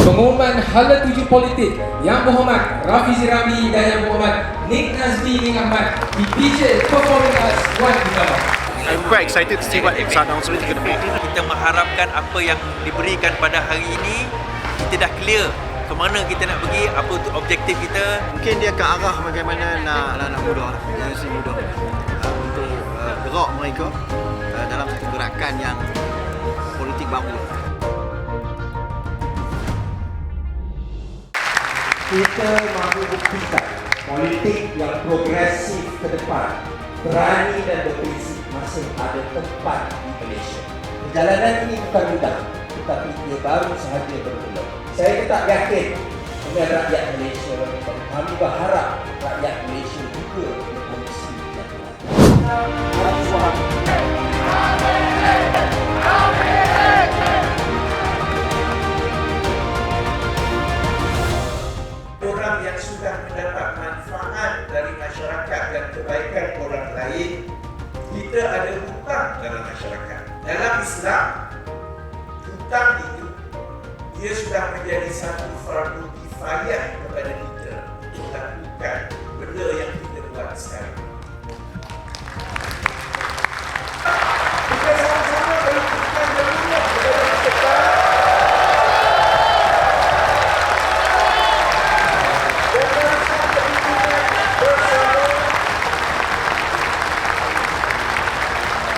Pengumuman Hala Tuju Politik Yang Berhormat Rafizi Ramli dan Yang Berhormat Nik Nazmi Ning Ahmad di PJ Performing Arts Wan Utama. I'm quite excited to see what Iksan announcement is going to be. Kita mengharapkan apa yang diberikan pada hari ini, kita dah clear ke mana kita nak pergi, apa tu objektif kita. Mungkin dia akan arah bagaimana nak anak muda, generasi muda untuk gerak mereka dalam satu gerakan yang politik baru. Kita mahu buktikan politik yang progresif ke depan, berani dan berprinsip masih ada tempat di Malaysia. Perjalanan ini bukan mudah, tetapi ia baru sahaja bermula. Saya tetap yakin dengan rakyat Malaysia dan kami berharap rakyat Malaysia juga berfungsi yang orang yang sudah mendapat manfaat dari masyarakat dan kebaikan orang lain, kita ada hutang dalam masyarakat. Dalam Islam, hutang itu dia sudah menjadi satu fardu kifayah kepada kita untuk lakukan benda yang kita buat sekarang. Kita sama-sama berikan dunia kepada kita.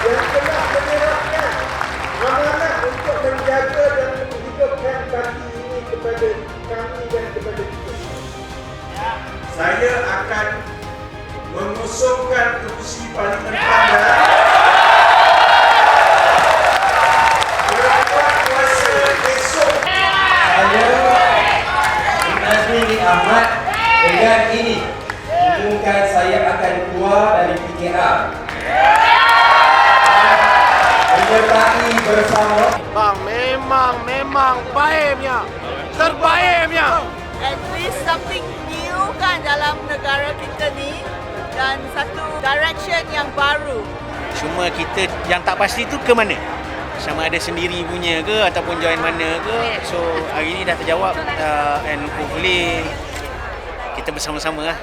Yang telah menyerahkan amanah untuk menjaga dan menghidupkan baki ini kepada kami dan kepada kita. Saya akan mengusungkan kerusi Parlimen Pada berbuat kuasa esok. Saya Nazmi Ning Ahmad dengan ini umumkan saya akan keluar dari PKR. Menyertai bersama. Bang, memang baiknya, terbaiknya. At least something new kan dalam negara kita ni dan satu direction yang baru. Cuma kita yang tak pasti tu ke mana? Sama ada sendiri punya ke ataupun join mana ke. So hari ni dah terjawab and hopefully kita bersama-sama lah.